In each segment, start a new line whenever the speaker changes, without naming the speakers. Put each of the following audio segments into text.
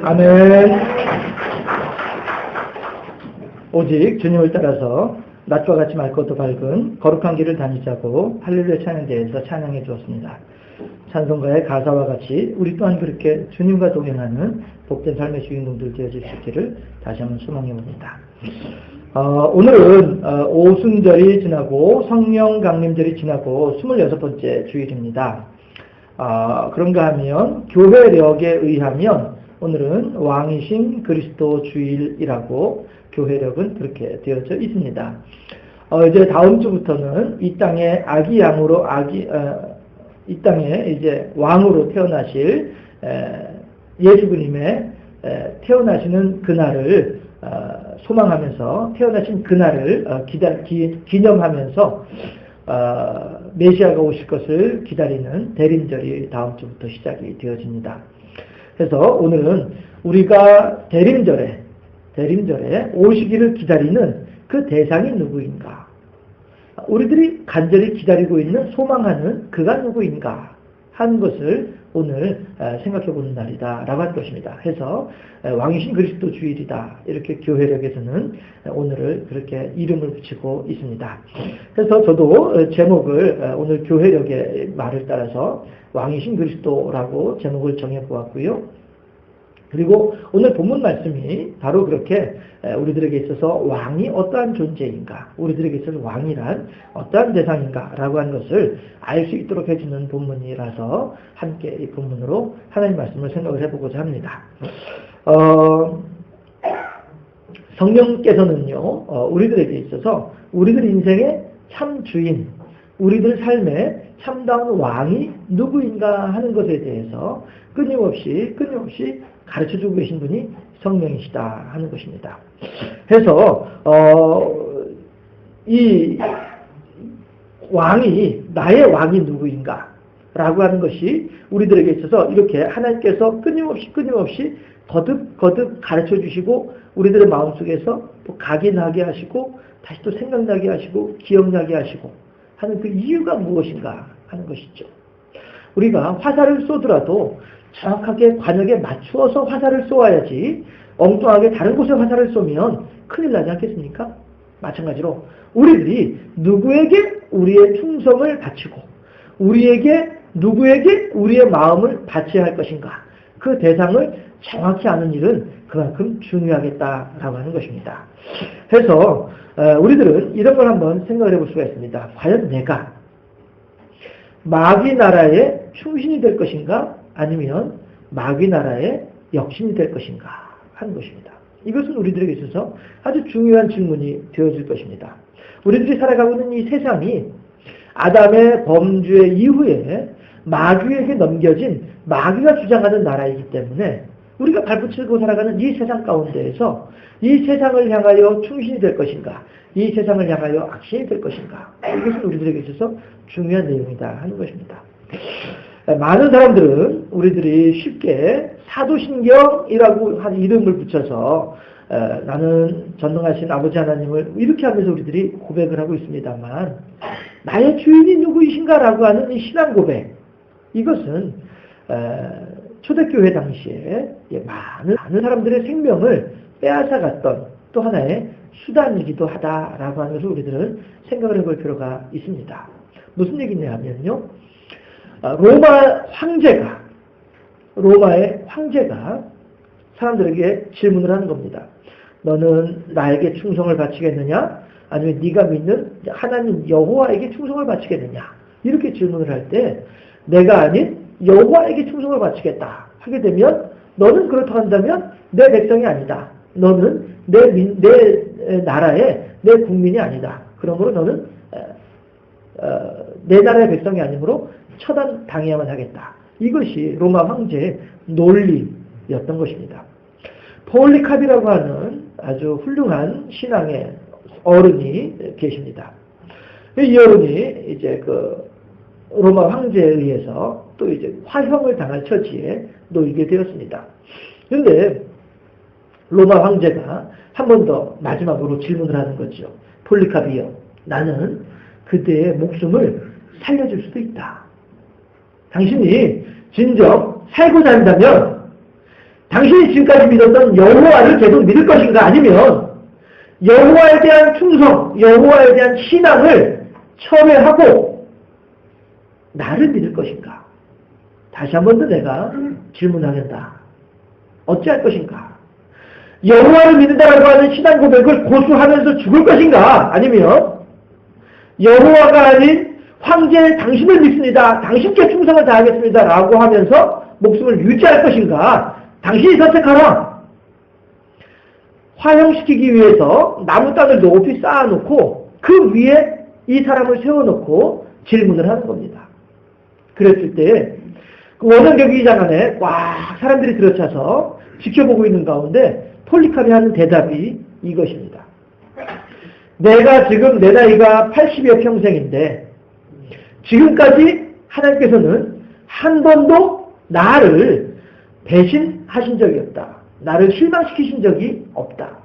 아멘. 오직 주님을 따라서 낮과 같이 맑고 밝은 거룩한 길을 다니자고 할렐루야 찬양대에서 찬양해 주었습니다. 찬송가의 가사와 같이 우리 또한 그렇게 주님과 동행하는 복된 삶의 주인공들 되어질 수 있기를 다시 한번 소망해 봅니다. 오늘은 오순절이 지나고 성령 강림절이 지나고 26번째 주일입니다. 그런가 하면 교회력에 의하면 오늘은 왕이신 그리스도 주일이라고 교회력은 그렇게 되어져 있습니다. 이제 다음 주부터는 이 땅에 아기 양으로 이 땅에 이제 왕으로 태어나실 예수 그님의 태어나시는 그날을 소망하면서 태어나신 그날을 기념하면서 메시아가 오실 것을 기다리는 대림절이 다음 주부터 시작이 되어집니다. 그래서 오늘은 우리가 대림절에 오시기를 기다리는 그 대상이 누구인가? 우리들이 간절히 기다리고 있는 소망하는 그가 누구인가? 하는 것을 오늘 생각해 보는 날이다 라고 할 것입니다. 해서 왕이신 그리스도 주일이다 이렇게 교회력에서는 오늘을 그렇게 이름을 붙이고 있습니다. 그래서 저도 제목을 오늘 교회력의 말을 따라서 왕이신 그리스도라고 제목을 정해 보았고요. 그리고 오늘 본문 말씀이 바로 그렇게 우리들에게 있어서 왕이 어떠한 존재인가, 우리들에게 있어서 왕이란 어떠한 대상인가 라고 하는 것을 알 수 있도록 해주는 본문이라서 함께 이 본문으로 하나님 말씀을 생각을 해보고자 합니다. 성령께서는요, 우리들에게 있어서 우리들 인생의 참 주인, 우리들 삶의 참다운 왕이 누구인가 하는 것에 대해서 끊임없이 가르쳐주고 계신 분이 성령이시다 하는 것입니다. 그래서 이 왕이 나의 왕이 누구인가 라고 하는 것이 우리들에게 있어서 이렇게 하나님께서 끊임없이 거듭 가르쳐주시고 우리들의 마음속에서 또 각인하게 하시고 다시 또 생각나게 하시고 기억나게 하시고 하는 그 이유가 무엇인가 하는 것이죠. 우리가 화살을 쏘더라도 정확하게 관역에 맞추어서 화살을 쏘아야지 엉뚱하게 다른 곳에 화살을 쏘면 큰일 나지 않겠습니까? 마찬가지로 우리들이 누구에게 우리의 충성을 바치고 누구에게 우리의 마음을 바쳐야 할 것인가, 그 대상을 정확히 아는 일은 그만큼 중요하겠다라고 하는 것입니다. 그래서 우리들은 이런 걸 한번 생각을 해볼 수가 있습니다. 과연 내가 마귀 나라의 충신이 될 것인가, 아니면 마귀 나라의 역신이 될 것인가 하는 것입니다. 이것은 우리들에게 있어서 아주 중요한 질문이 되어질 것입니다. 우리들이 살아가고 있는 이 세상이 아담의 범죄 이후에 마귀에게 넘겨진 마귀가 주장하는 나라이기 때문에 우리가 발붙이고 살아가는 이 세상 가운데에서 이 세상을 향하여 충신이 될 것인가, 이 세상을 향하여 악신이 될 것인가, 이것은 우리들에게 있어서 중요한 내용이다 하는 것입니다. 많은 사람들은 우리들이 쉽게 사도신경이라고 한 이름을 붙여서 나는 전능하신 아버지 하나님을 이렇게 하면서 우리들이 고백을 하고 있습니다만, 나의 주인이 누구이신가라고 하는 이 신앙 고백, 이것은 초대교회 당시에 많은 사람들의 생명을 빼앗아갔던 또 하나의 수단이기도 하다라고 하는 것을 우리들은 생각을 해볼 필요가 있습니다. 무슨 얘기냐 하면요, 로마의 황제가 사람들에게 질문을 하는 겁니다. 너는 나에게 충성을 바치겠느냐? 아니면 네가 믿는 하나님 여호와에게 충성을 바치겠느냐? 이렇게 질문을 할 때 내가 아닌 여호와에게 충성을 바치겠다 하게 되면, 너는 그렇다고 한다면 내 백성이 아니다. 너는 내 나라의 내 국민이 아니다. 그러므로 너는 내 나라의 백성이 아니므로 처단당해야만 하겠다. 이것이 로마 황제의 논리였던 것입니다. 폴리캅이라고 하는 아주 훌륭한 신앙의 어른이 계십니다. 이 어른이 이제 로마 황제에 의해서 또 이제 화형을 당할 처지에 놓이게 되었습니다. 그런데 로마 황제가 한 번 더 마지막으로 질문을 하는 거죠. 폴리캅이여, 나는 그대의 목숨을 살려줄 수도 있다. 당신이 진정 살고자 한다면 당신이 지금까지 믿었던 여호와를 계속 믿을 것인가? 아니면 여호와에 대한 충성, 여호와에 대한 신앙을 철회하고 나를 믿을 것인가? 다시 한 번 더 내가 질문하겠다. 어찌할 것인가? 여호와를 믿는다라고 하는 신앙 고백을 고수하면서 죽을 것인가? 아니면 여호와가 아닌 황제 당신을 믿습니다. 당신께 충성을 다하겠습니다. 라고 하면서 목숨을 유지할 것인가? 당신이 선택하라. 화형시키기 위해서 나무 땅을 높이 쌓아놓고 그 위에 이 사람을 세워놓고 질문을 하는 겁니다. 그랬을 때 그 원형 경기장 안에 꽉 사람들이 들어차서 지켜보고 있는 가운데 폴리카비 하는 대답이 이것입니다. 내가 지금 내 나이가 80여 평생인데 지금까지 하나님께서는 한 번도 나를 배신하신 적이 없다. 나를 실망시키신 적이 없다.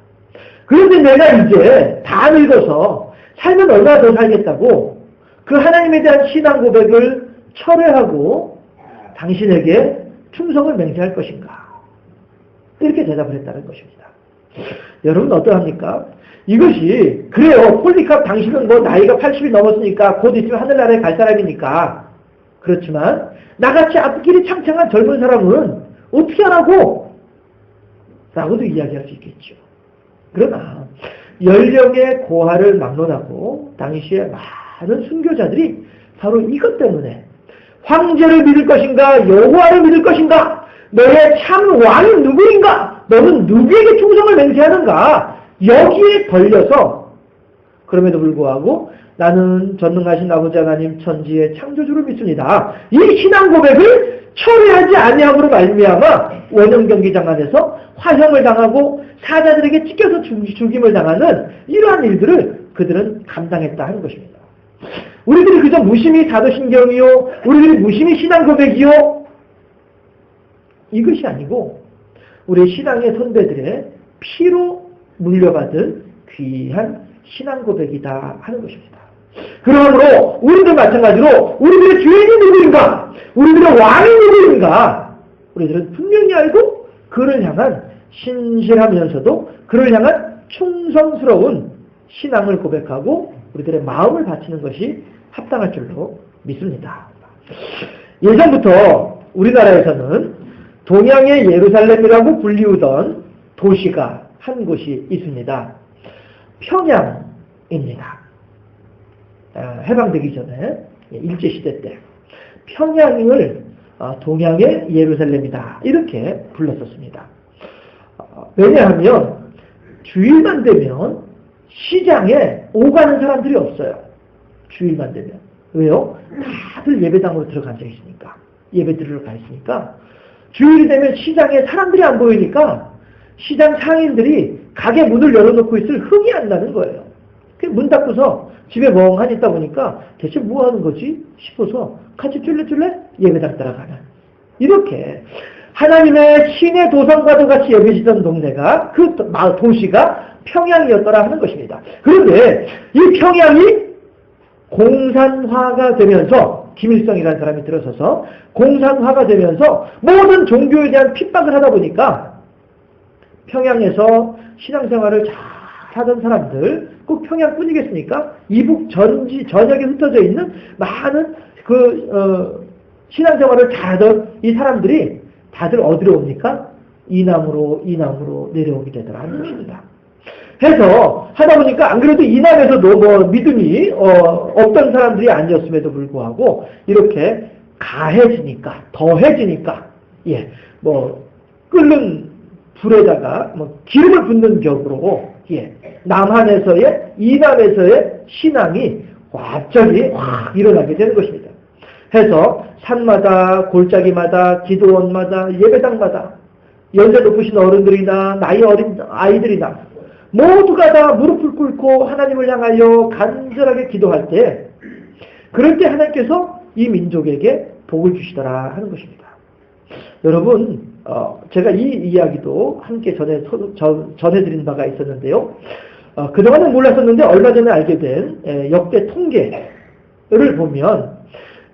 그런데 내가 이제 다 늙어서 살면 얼마나 더 살겠다고 그 하나님에 대한 신앙 고백을 철회하고 당신에게 충성을 맹세할 것인가? 이렇게 대답을 했다는 것입니다. 여러분 어떠합니까? 이것이 그래요. 폴리캅 당신은 뭐 나이가 80이 넘었으니까 곧 있으면 하늘나라에 갈 사람이니까 그렇지만 나같이 앞길이 창창한 젊은 사람은 어떻게 하라고? 라고도 이야기할 수 있겠죠. 그러나 연령의 고하를 막론하고 당시에 많은 순교자들이 바로 이것 때문에 황제를 믿을 것인가 여호와를 믿을 것인가 너의 참 왕이 누구인가 너는 누구에게 충성을 맹세하는가 여기에 걸려서 그럼에도 불구하고 나는 전능하신 아버지 하나님 천지의 창조주를 믿습니다. 이 신앙 고백을 처리하지 아니함으로 말미암아 원형 경기장 안에서 화형을 당하고 사자들에게 찢겨서 죽임을 당하는 이러한 일들을 그들은 감당했다 하는 것입니다. 우리들이 그저 무심히 사도신경이요 우리들이 무심히 신앙 고백이요 이것이 아니고 우리 신앙의 선배들의 피로 물려받은 귀한 신앙 고백이다 하는 것입니다. 그러므로 우리들 마찬가지로 우리들의 주인이 누구인가 우리들의 왕이 누구인가 우리들은 분명히 알고 그를 향한 신실하면서도 그를 향한 충성스러운 신앙을 고백하고 우리들의 마음을 바치는 것이 합당할 줄로 믿습니다. 예전부터 우리나라에서는 동양의 예루살렘이라고 불리우던 도시가 한 곳이 있습니다. 평양입니다. 해방되기 전에 일제시대 때 평양을 동양의 예루살렘이다 이렇게 불렀었습니다. 왜냐하면 주일만 되면 시장에 오가는 사람들이 없어요. 주일만 되면. 왜요? 다들 예배당으로 들어가 앉아 있으니까. 예배 드리러 가 있으니까. 주일이 되면 시장에 사람들이 안 보이니까 시장 상인들이 가게 문을 열어놓고 있을 흥이 안 나는 거예요. 문 닫고서 집에 멍하니 있다 보니까 대체 뭐 하는 거지 싶어서 같이 쫄래쫄래 예배당 따라가는. 이렇게 하나님의 신의 도성과도 같이 여겨지던 동네가 그 도시가 평양이었더라 하는 것입니다. 그런데 이 평양이 공산화가 되면서 김일성이라는 사람이 들어서서 공산화가 되면서 모든 종교에 대한 핍박을 하다 보니까 평양에서 신앙생활을 잘 하던 사람들 꼭 평양뿐이겠습니까? 이북 전역에 흩어져 있는 많은 신앙생활을 잘 하던 이 사람들이 다들 어디로 옵니까? 이남으로 내려오게 되더라 하는 것입니다. 해서 하다 보니까 안 그래도 이남에서도 뭐 믿음이 없던 사람들이 아니었음에도 불구하고 이렇게 가해지니까 더해지니까 끓는 불에다가 기름을 붓는 격으로 남한에서의 이남에서의 신앙이 갑자기 확 일어나게 되는 것입니다. 해서 산마다 골짜기마다 기도원마다 예배당마다 연세 높으신 어른들이나 나이 어린 아이들이나 모두가 다 무릎을 꿇고 하나님을 향하여 간절하게 기도할 때 그럴 때 하나님께서 이 민족에게 복을 주시더라 하는 것입니다. 여러분 제가 이 이야기도 함께 전해드린 바가 있었는데요. 그동안은 몰랐었는데 얼마 전에 알게 된 역대 통계를 보면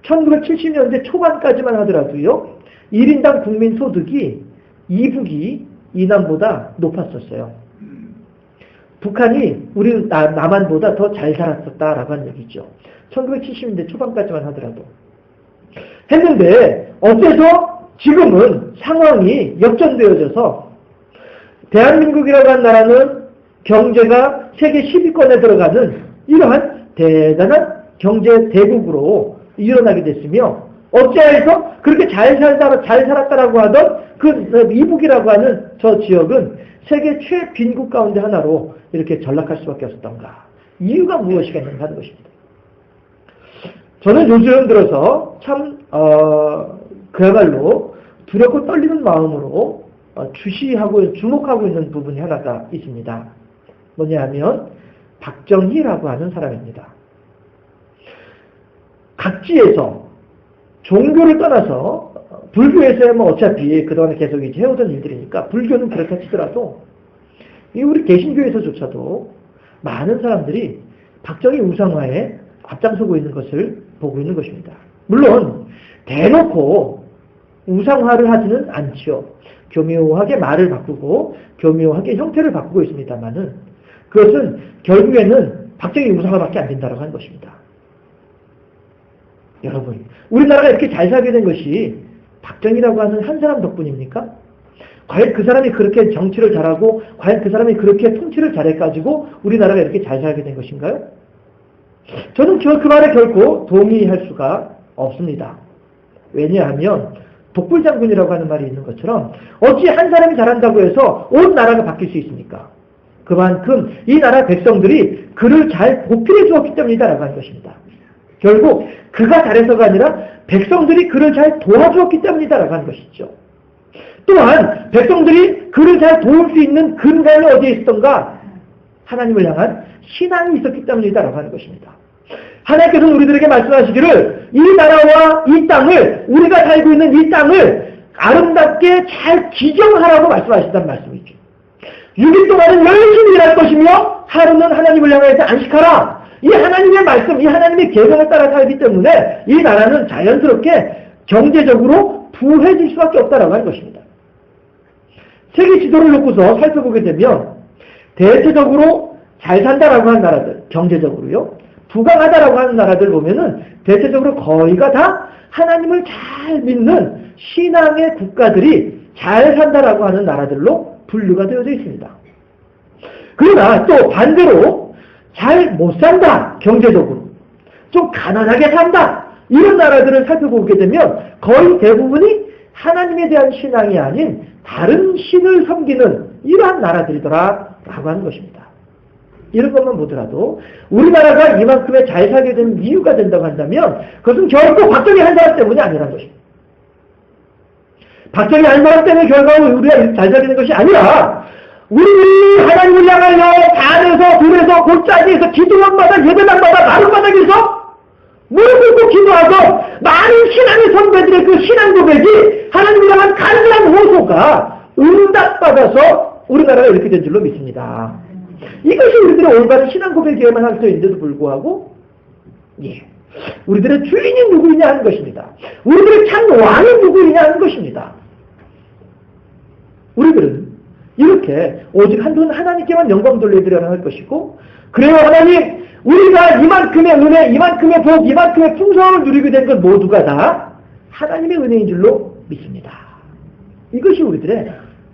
1970년대 초반까지만 하더라도요. 1인당 국민 소득이 이북이 이남보다 높았었어요. 북한이 우리 남한보다 더 잘 살았었다라고 하는 얘기죠. 1970년대 초반까지만 하더라도. 했는데 어째서 지금은 상황이 역전되어져서 대한민국이라고 하는 나라는 경제가 세계 10위권에 들어가는 이러한 대단한 경제 대국으로 일어나게 됐으며 어찌하여서 그렇게 잘 살았다라고 하던 그 이북이라고 하는 저 지역은 세계 최빈국 가운데 하나로 이렇게 전락할 수밖에 없었던가. 이유가 무엇이겠는가 하는 것입니다. 저는 요즘 들어서 참 그야말로 두렵고 떨리는 마음으로 주목하고 있는 부분이 하나가 있습니다. 뭐냐 하면 박정희라고 하는 사람입니다. 각지에서 종교를 떠나서 불교에서야 뭐 어차피 그동안에 계속 이제 해오던 일들이니까 불교는 그렇다 치더라도 이 우리 개신교에서조차도 많은 사람들이 박정희 우상화에 앞장서고 있는 것을 보고 있는 것입니다. 물론 대놓고 우상화를 하지는 않죠. 교묘하게 말을 바꾸고 교묘하게 형태를 바꾸고 있습니다만은 그것은 결국에는 박정희 우상화밖에 안 된다고 하는 것입니다. 여러분, 우리나라가 이렇게 잘 살게 된 것이 박정희라고 하는 한 사람 덕분입니까? 과연 그 사람이 그렇게 정치를 잘하고 과연 그 사람이 그렇게 통치를 잘해가지고 우리나라가 이렇게 잘 살게 된 것인가요? 저는 그 말에 결코 동의할 수가 없습니다. 왜냐하면 독불장군이라고 하는 말이 있는 것처럼 어찌 한 사람이 잘한다고 해서 온 나라가 바뀔 수 있습니까? 그만큼 이 나라 백성들이 그를 잘 보필해 주었기 때문이다라고 하는 것입니다. 결국 그가 잘해서가 아니라 백성들이 그를 잘 도와주었기 때문이다라고 하는 것이죠. 또한 백성들이 그를 잘 도울 수 있는 근간이 어디에 있었던가? 하나님을 향한 신앙이 있었기 때문이다라고 하는 것입니다. 하나님께서는 우리들에게 말씀하시기를 이 나라와 이 땅을 우리가 살고 있는 이 땅을 아름답게 잘 기정하라고 말씀하신다는 말씀이죠. 6일 동안은 열심히 일할 것이며 하루는 하나님을 향해서 안식하라. 이 하나님의 말씀, 이 하나님의 계명을 따라 살기 때문에 이 나라는 자연스럽게 경제적으로 부해질 수밖에 없다라고 하는 것입니다. 세계 지도를 놓고서 살펴보게 되면 대체적으로 잘 산다라고 하는 나라들, 경제적으로요. 부강하다라고 하는 나라들 보면은 대체적으로 거의가 다 하나님을 잘 믿는 신앙의 국가들이 잘 산다라고 하는 나라들로 분류가 되어져 있습니다. 그러나 또 반대로 잘 못 산다, 경제적으로. 좀 가난하게 산다. 이런 나라들을 살펴보게 되면 거의 대부분이 하나님에 대한 신앙이 아닌 다른 신을 섬기는 이러한 나라들이더라라고 하는 것입니다. 이런 것만 보더라도 우리나라가 이만큼의 잘 살게 된 이유가 된다고 한다면 그것은 결코 박정희 한 사람 때문이 아니라는 것입니다. 박정희 한 사람 때문에 결과로 우리가 잘 살게 된 것이 아니라 우리들이 하나님을 향하여 산에서 들에서 골짜기에서 기도원마다 예배당마다 마룻바닥에서 무릎 꿇고 기도하고 많은 신앙의 선배들의 그 신앙 고백이 하나님을 향한 간절한 호소가 응답받아서 우리나라가 이렇게 된 줄로 믿습니다. 이것이 우리들의 올바른 신앙 고백이어야만 할 수 있는데도 불구하고 우리들의 주인이 누구이냐 하는 것입니다. 우리들의 참 왕이 누구이냐 하는 것입니다. 우리들은 이렇게 오직 한 분 하나님께만 영광 돌려드려야 할 것이고 그래요 하나님 우리가 이만큼의 은혜, 이만큼의 복, 이만큼의 풍성을 누리게 된 것 모두가 다 하나님의 은혜인 줄로 믿습니다. 이것이 우리들의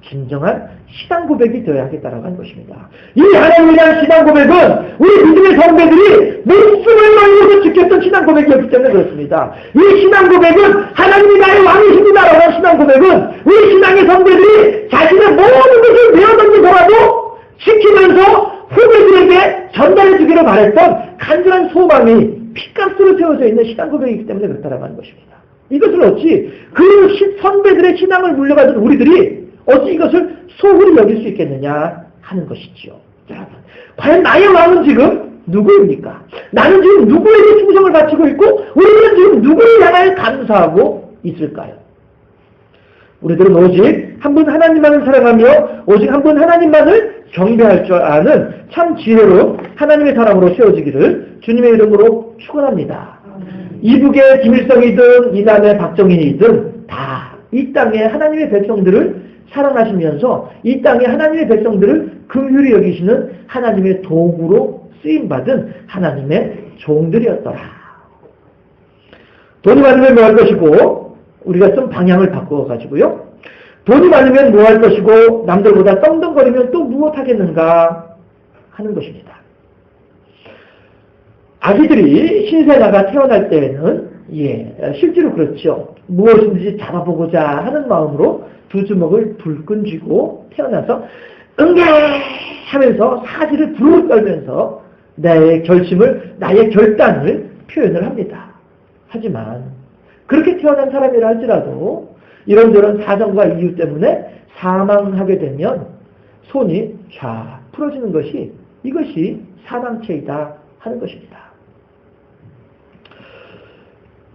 진정한 신앙 고백이 되어야 하겠다라고 하는 것입니다. 이 하나님에 대한 신앙 고백은 우리 믿음의 선배들이 목숨을 걸고도 지켰던 신앙 고백이었기 때문에 그렇습니다. 이 신앙 고백은 하나님이 나의 왕이십니다라고 하는 신앙 고백은 우리 신앙의 선배들이 자신의 모든 것을 내어던지더라도 지키면서 후배들에게 전달해 주기를 바랬던 간절한 소망이 피값으로 세워져 있는 신앙 고백이기 때문에 그렇다라고 하는 것입니다. 이것을 어찌 그 선배들의 신앙을 물려받은 우리들이 어찌 이것을 소홀히 여길 수 있겠느냐 하는 것이지요. 여러분, 과연 나의 왕은 지금 누구입니까? 나는 지금 누구에게 충성을 바치고 있고 우리는 지금 누구를 향하여 감사하고 있을까요? 우리들은 오직 한 분 하나님만을 사랑하며 오직 한 분 하나님만을 경배할 줄 아는 참 지혜로운 하나님의 사람으로 세워지기를 주님의 이름으로 축원합니다. 이북의 김일성이든 이남의 박정희이든 다 이 땅에 하나님의 백성들을 살아나시면서 이 땅에 하나님의 백성들을 긍휼히 여기시는 하나님의 도구로 쓰임받은 하나님의 종들이었더라. 돈이 많으면 뭐 할 것이고, 우리가 좀 방향을 바꿔가지고요. 돈이 많으면 뭐 할 것이고, 남들보다 떵떵거리면 또 무엇 하겠는가 하는 것입니다. 아기들이 신생아가 태어날 때에는 실제로 그렇죠. 무엇인지 잡아보고자 하는 마음으로 두 주먹을 불끈 쥐고 태어나서 응애 하면서 사지를 부르르 떨면서 나의 결심을, 나의 결단을 표현을 합니다. 하지만 그렇게 태어난 사람이라 할지라도 이런저런 사정과 이유 때문에 사망하게 되면 손이 쫙 풀어지는 것이, 이것이 사망체이다 하는 것입니다.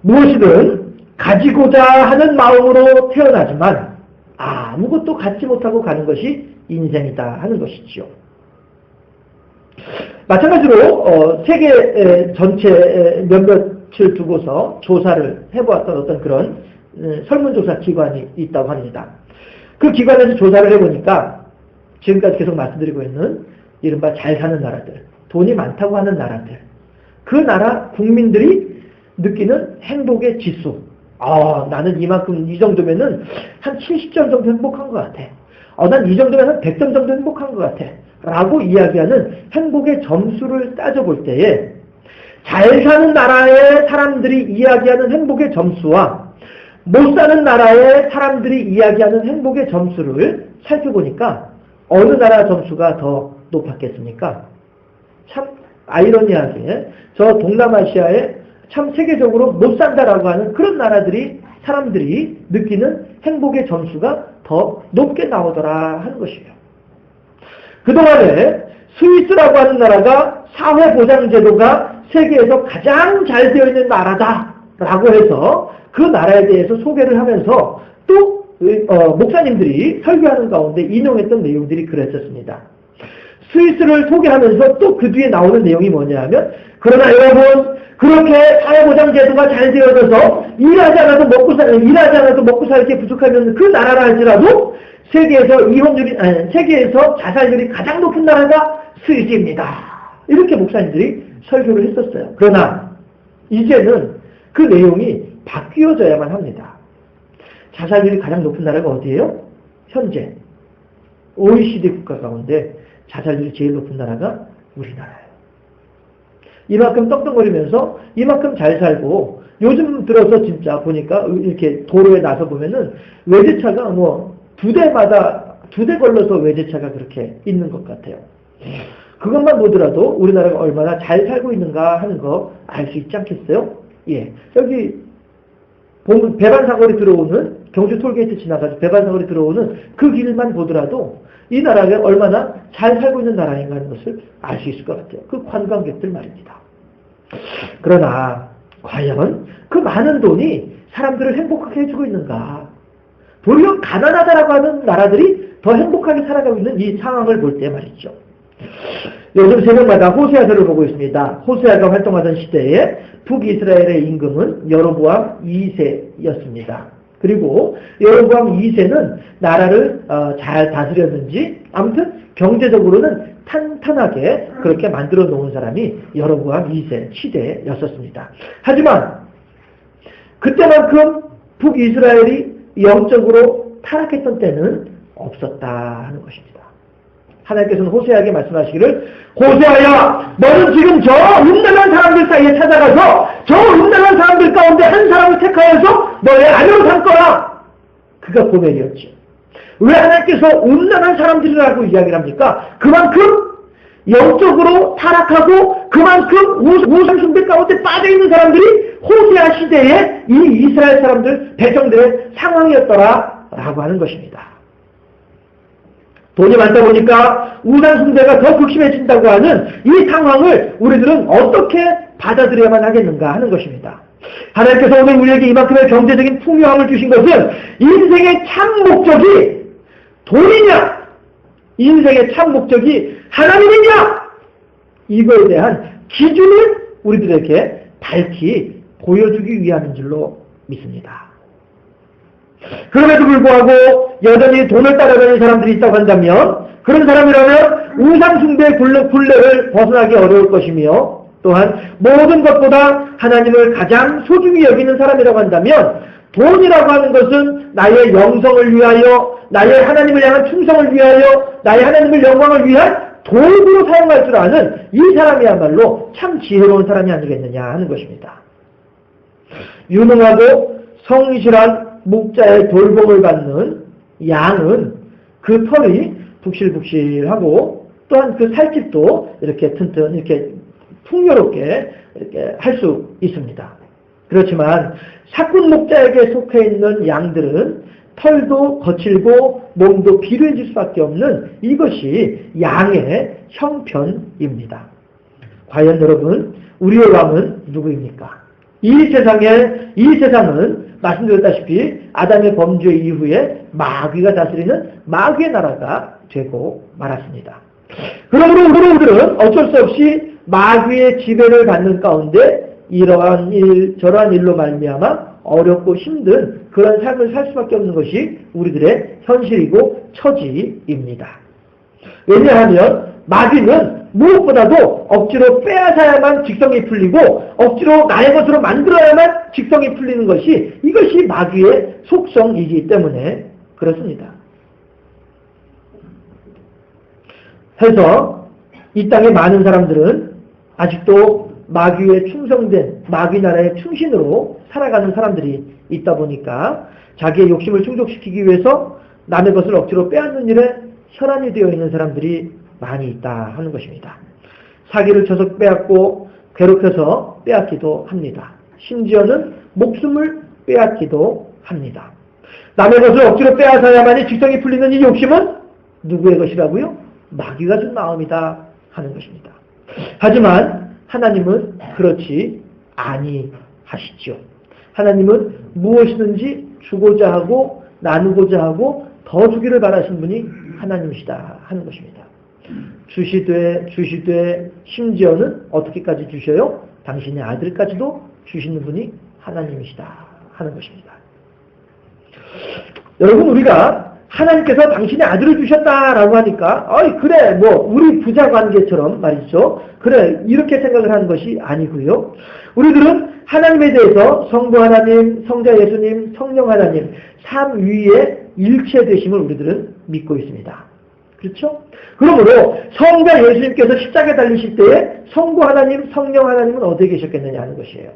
무엇이든 가지고자 하는 마음으로 태어나지만 아무것도 갖지 못하고 가는 것이 인생이다 하는 것이죠. 마찬가지로 세계 전체 몇몇을 두고서 조사를 해보았던 어떤 그런 설문조사 기관이 있다고 합니다. 그 기관에서 조사를 해보니까 지금까지 계속 말씀드리고 있는 이른바 잘 사는 나라들, 돈이 많다고 하는 나라들, 그 나라 국민들이 느끼는 행복의 지수, 나는 이만큼, 이 정도면은 한 70점 정도 행복한 것 같아. 난 이 정도면 한 100점 정도 행복한 것 같아. 라고 이야기하는 행복의 점수를 따져볼 때에 잘 사는 나라의 사람들이 이야기하는 행복의 점수와 못 사는 나라의 사람들이 이야기하는 행복의 점수를 살펴보니까 어느 나라 점수가 더 높았겠습니까? 참 아이러니하게 저 동남아시아에 참 세계적으로 못 산다라고 하는 그런 나라들이, 사람들이 느끼는 행복의 점수가 더 높게 나오더라 하는 것이에요. 그동안에 스위스라고 하는 나라가 사회보장제도가 세계에서 가장 잘 되어 있는 나라다라고 해서 그 나라에 대해서 소개를 하면서 또 목사님들이 설교하는 가운데 인용했던 내용들이 그랬었습니다. 스위스를 소개하면서 또 그 뒤에 나오는 내용이 뭐냐 하면, 그러나 여러분, 그렇게 사회보장제도가 잘 되어져서 일하지 않아도 먹고 살기 부족하면 그 나라라 할지라도 세계에서 자살률이 가장 높은 나라가 스위스입니다. 이렇게 목사님들이 설교를 했었어요. 그러나 이제는 그 내용이 바뀌어져야만 합니다. 자살률이 가장 높은 나라가 어디예요? 현재 OECD 국가 가운데 자살률이 제일 높은 나라가 우리나라예요. 이만큼 떵떵거리면서 이만큼 잘 살고, 요즘 들어서 진짜 보니까 이렇게 도로에 나서 보면은 외제차가 뭐 두 대 걸러서 외제차가 그렇게 있는 것 같아요. 그것만 보더라도 우리나라가 얼마나 잘 살고 있는가 하는 거 알 수 있지 않겠어요? 여기 보면 배반사거리 들어오는, 경주 톨게이트 지나가서 배반사거리 들어오는 그 길만 보더라도 이 나라가 얼마나 잘 살고 있는 나라인가 하는 것을 알 수 있을 것 같아요. 그 관광객들 말입니다. 그러나 과연 그 많은 돈이 사람들을 행복하게 해주고 있는가? 도리어 가난하다라고 하는 나라들이 더 행복하게 살아가고 있는 이 상황을 볼 때 말이죠. 요즘 새벽마다 호세아서를 보고 있습니다. 호세아가 활동하던 시대에 북이스라엘의 임금은 여로보암 2세였습니다. 그리고 여로보암 2세는 나라를 잘 다스렸는지 아무튼 경제적으로는 탄탄하게 그렇게 만들어 놓은 사람이 여로보암 2세 시대였었습니다. 하지만 그때만큼 북이스라엘이 영적으로 타락했던 때는 없었다 하는 것입니다. 하나님께서는 호세아에게 말씀하시기를, 호세아야, 너는 지금 저 음란한 사람들 사이에 찾아가서 저 음란한 사람들 가운데 한 사람을 택하여서 너의 아내로 삼거라. 그가 고백이었죠. 왜 하나님께서 음란한 사람들이라고 이야기를 합니까? 그만큼 영적으로 타락하고 그만큼 우상숭배 가운데 빠져있는 사람들이 호세아 시대에 이 이스라엘 사람들, 백성들의 상황이었더라 라고 하는 것입니다. 돈이 많다 보니까 우상숭배가 더 극심해진다고 하는 이 상황을 우리들은 어떻게 받아들여야만 하겠는가 하는 것입니다. 하나님께서 오늘 우리에게 이만큼의 경제적인 풍요함을 주신 것은 인생의 참 목적이 돈이냐, 인생의 참 목적이 하나님이냐, 이거에 대한 기준을 우리들에게 밝히 보여주기 위함인 줄로 믿습니다. 그럼에도 불구하고 여전히 돈을 따라다니는 사람들이 있다고 한다면 그런 사람이라면 우상숭배 굴레를 벗어나기 어려울 것이며 또한 모든 것보다 하나님을 가장 소중히 여기는 사람이라고 한다면 돈이라고 하는 것은 나의 영성을 위하여 나의 하나님을 향한 충성을 위하여 나의 하나님을 영광을 위한 도구로 사용할 줄 아는 이 사람이야말로 참 지혜로운 사람이 아니겠느냐 하는 것입니다. 유능하고 성실한 목자의 돌봄을 받는 양은 그 털이 북실북실하고 또한 그 살집도 이렇게 튼튼 이렇게 풍요롭게 이렇게 할 수 있습니다. 그렇지만 사꾼 목자에게 속해 있는 양들은 털도 거칠고 몸도 비루해질 수밖에 없는 이것이 양의 형편입니다. 과연 여러분, 우리의 왕은 누구입니까? 이 세상은 말씀드렸다시피 아담의 범죄 이후에 마귀가 다스리는 마귀의 나라가 되고 말았습니다. 그러므로 우리들은 어쩔 수 없이 마귀의 지배를 받는 가운데 이러한 일, 저러한 일로 말미암아 어렵고 힘든 그런 삶을 살 수밖에 없는 것이 우리들의 현실이고 처지입니다. 왜냐하면 마귀는 무엇보다도 억지로 빼앗아야만 직성이 풀리고 억지로 나의 것으로 만들어야만 직성이 풀리는 것이 이것이 마귀의 속성이기 때문에 그렇습니다. 그래서 이 땅의 많은 사람들은 아직도 마귀에 충성된 마귀 나라의 충신으로 살아가는 사람들이 있다 보니까 자기의 욕심을 충족시키기 위해서 남의 것을 억지로 빼앗는 일에 혈안이 되어 있는 사람들이 많이 있다 하는 것입니다. 사기를 쳐서 빼앗고 괴롭혀서 빼앗기도 합니다. 심지어는 목숨을 빼앗기도 합니다. 남의 것을 억지로 빼앗아야만이 직성이 풀리는 이 욕심은 누구의 것이라고요? 마귀가 준 마음이다 하는 것입니다. 하지만 하나님은 그렇지 아니하시죠. 하나님은 무엇이든지 주고자 하고 나누고자 하고 더 주기를 바라신 분이 하나님이시다 하는 것입니다. 주시되 심지어는 어떻게까지 주셔요? 당신의 아들까지도 주시는 분이 하나님이시다 하는 것입니다. 여러분, 우리가 하나님께서 당신의 아들을 주셨다라고 하니까 그래 우리 부자 관계처럼 말이죠. 그래 이렇게 생각을 하는 것이 아니고요. 우리들은 하나님에 대해서 성부 하나님, 성자 예수님, 성령 하나님 삼위의 일체되심을 우리들은 믿고 있습니다. 그렇죠? 그러므로 성자 예수님께서 십자가에 달리실 때에 성부 하나님, 성령 하나님은 어디에 계셨겠느냐 하는 것이에요.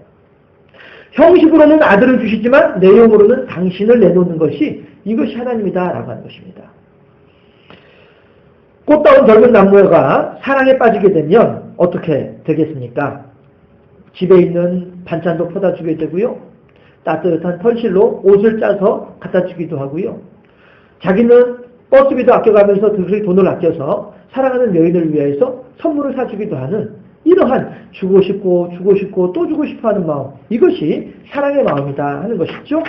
형식으로는 아들을 주시지만 내용으로는 당신을 내놓는 것이 이것이 하나님이다라고 하는 것입니다. 꽃다운 젊은 남녀가 사랑에 빠지게 되면 어떻게 되겠습니까? 집에 있는 반찬도 퍼다 주게 되고요. 따뜻한 털실로 옷을 짜서 갖다 주기도 하고요. 자기는 버스비도 아껴가면서 돈을 아껴서 사랑하는 여인을 위해서 선물을 사주기도 하는 이러한 주고 싶고 또 주고 싶어 하는 마음, 이것이 사랑의 마음이다 하는 것이죠.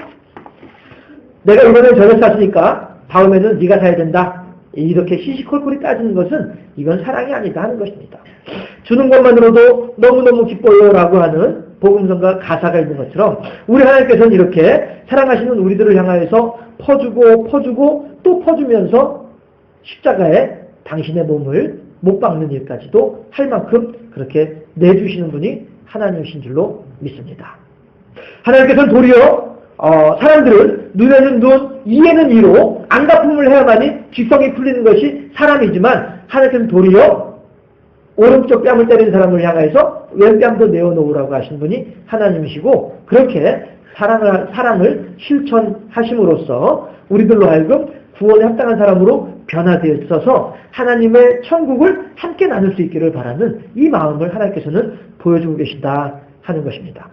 내가 이번엔 저를 샀으니까 다음에는 네가 사야 된다. 이렇게 시시콜콜이 따지는 것은 이건 사랑이 아니다 하는 것입니다. 주는 것만으로도 너무너무 기뻐요 라고 하는 복음성가 가사가 있는 것처럼 우리 하나님께서는 이렇게 사랑하시는 우리들을 향하여서 퍼주고 또 퍼주면서 십자가에 당신의 몸을 못 박는 일까지도 할 만큼 그렇게 내주시는 분이 하나님이신 줄로 믿습니다. 하나님께서는 도리어 사람들은 눈에는 눈, 이에는 이로 안갚음을 해야만이 직성이 풀리는 것이 사람이지만 하나님께서는 도리어 오른쪽 뺨을 때리는 사람을 향해서 왼뺨도 내어놓으라고 하신 분이 하나님이시고 그렇게 사랑을 실천하심으로써 우리들로 하여금 구원에 합당한 사람으로 변화되어서 하나님의 천국을 함께 나눌 수 있기를 바라는 이 마음을 하나님께서는 보여주고 계신다 하는 것입니다.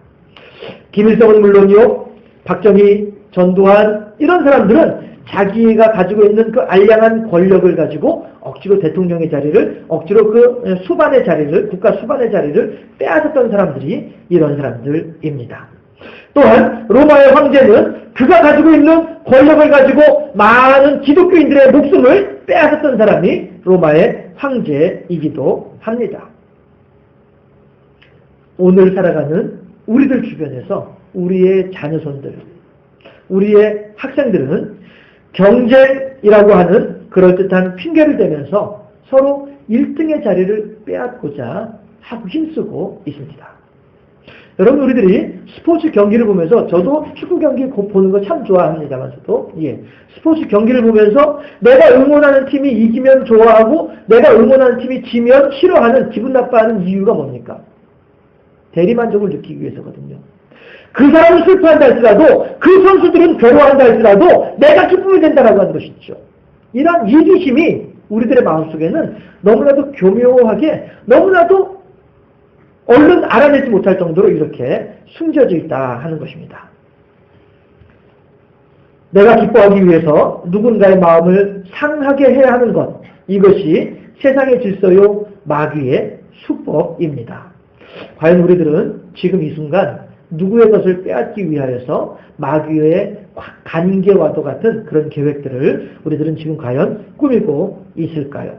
김일성은 물론이요, 박정희, 전두환 이런 사람들은 자기가 가지고 있는 그 알량한 권력을 가지고 억지로 대통령의 자리를, 억지로 그 수반의 자리를, 국가 수반의 자리를 빼앗았던 사람들이 이런 사람들입니다. 또한 로마의 황제는 그가 가지고 있는 권력을 가지고 많은 기독교인들의 목숨을 빼앗았던 사람이 로마의 황제이기도 합니다. 오늘 살아가는 우리들 주변에서 우리의 자녀손들, 우리의 학생들은 경쟁이라고 하는 그럴듯한 핑계를 대면서 서로 1등의 자리를 빼앗고자 하고 힘쓰고 있습니다. 여러분, 우리들이 스포츠 경기를 보면서, 저도 축구 경기 보는 거 참 좋아합니다만서도, 스포츠 경기를 보면서 내가 응원하는 팀이 이기면 좋아하고 내가 응원하는 팀이 지면 싫어하는, 기분 나빠하는 이유가 뭡니까? 대리만족을 느끼기 위해서거든요. 그 사람은 슬퍼한다 할지라도, 그 선수들은 괴로워한다 할지라도 내가 기쁨이 된다라고 하는 것이죠. 이런 이기심이 우리들의 마음속에는 너무나도 교묘하게, 너무나도 얼른 알아내지 못할 정도로 이렇게 숨겨져 있다 하는 것입니다. 내가 기뻐하기 위해서 누군가의 마음을 상하게 해야 하는 것, 이것이 세상의 질서요 마귀의 수법입니다. 과연 우리들은 지금 이 순간 누구의 것을 빼앗기 위하여서 마귀의 간계와도 같은 그런 계획들을 우리들은 지금 과연 꾸미고 있을까요?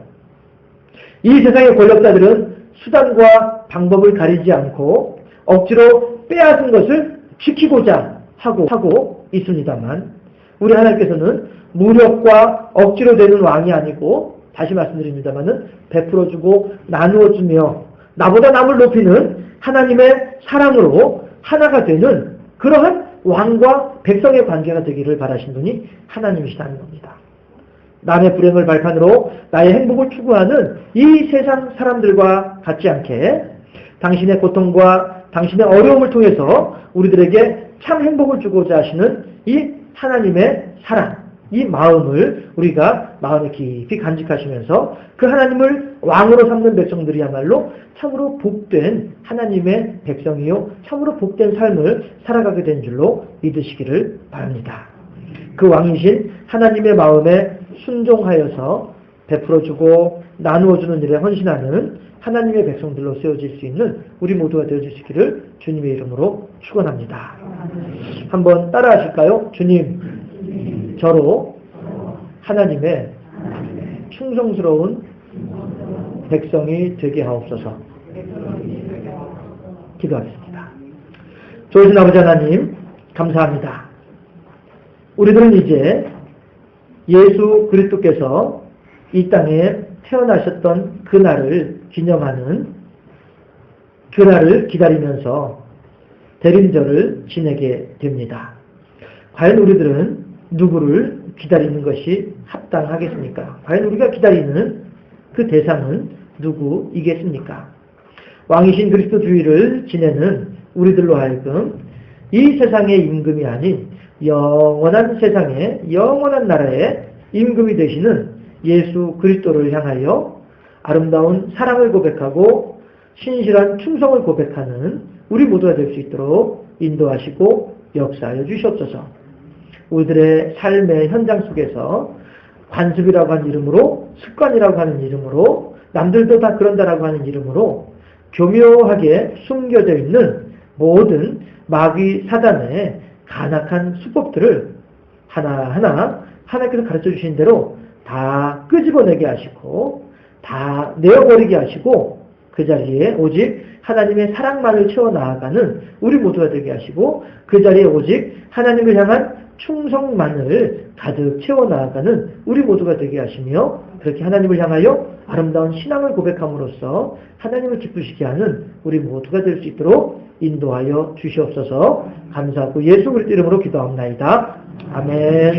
이 세상의 권력자들은 수단과 방법을 가리지 않고 억지로 빼앗은 것을 지키고자 하고 있습니다만, 우리 하나님께서는 무력과 억지로 되는 왕이 아니고, 다시 말씀드립니다마는 베풀어주고 나누어주며 나보다 남을 높이는 하나님의 사랑으로 하나가 되는 그러한 왕과 백성의 관계가 되기를 바라신 분이 하나님이시다는 겁니다. 남의 불행을 발판으로 나의 행복을 추구하는 이 세상 사람들과 같지 않게 당신의 고통과 당신의 어려움을 통해서 우리들에게 참 행복을 주고자 하시는 이 하나님의 사랑, 이 마음을 우리가 마음에 깊이 간직하시면서 그 하나님을 왕으로 삼는 백성들이야말로 참으로 복된 하나님의 백성이요 참으로 복된 삶을 살아가게 된 줄로 믿으시기를 바랍니다. 그 왕이신 하나님의 마음에 순종하여서 베풀어주고 나누어주는 일에 헌신하는 하나님의 백성들로 세워질 수 있는 우리 모두가 되어주시기를 주님의 이름으로 축원합니다. 한번 따라하실까요? 주님, 저로 하나님의 충성스러운 백성이 되게 하옵소서. 기도하겠습니다. 좋으신 아버지 하나님, 감사합니다. 우리들은 이제 예수 그리스도께서 이 땅에 태어나셨던 그날을 기념하는, 그날을 기다리면서 대림절을 지내게 됩니다. 과연 우리들은 누구를 기다리는 것이 합당하겠습니까? 과연 우리가 기다리는 그 대상은 누구이겠습니까? 왕이신 그리스도 주의를 지내는 우리들로 하여금 이 세상의 임금이 아닌 영원한 세상의 영원한 나라의 임금이 되시는 예수 그리스도를 향하여 아름다운 사랑을 고백하고 신실한 충성을 고백하는 우리 모두가 될 수 있도록 인도하시고 역사하여 주시옵소서. 우리들의 삶의 현장 속에서 관습이라고 하는 이름으로, 습관이라고 하는 이름으로, 남들도 다 그런다라고 하는 이름으로 교묘하게 숨겨져 있는 모든 마귀 사단의 간악한 수법들을 하나하나 하나님께서 가르쳐 주신 대로 다 끄집어내게 하시고 다 내어버리게 하시고 그 자리에 오직 하나님의 사랑만을 채워나가는 우리 모두가 되게 하시고 그 자리에 오직 하나님을 향한 충성만을 가득 채워나가는 우리 모두가 되게 하시며 그렇게 하나님을 향하여 아름다운 신앙을 고백함으로써 하나님을 기쁘시게 하는 우리 모두가 될 수 있도록 인도하여 주시옵소서. 감사하고 예수 그리스도 이름으로 기도합나이다. 아멘.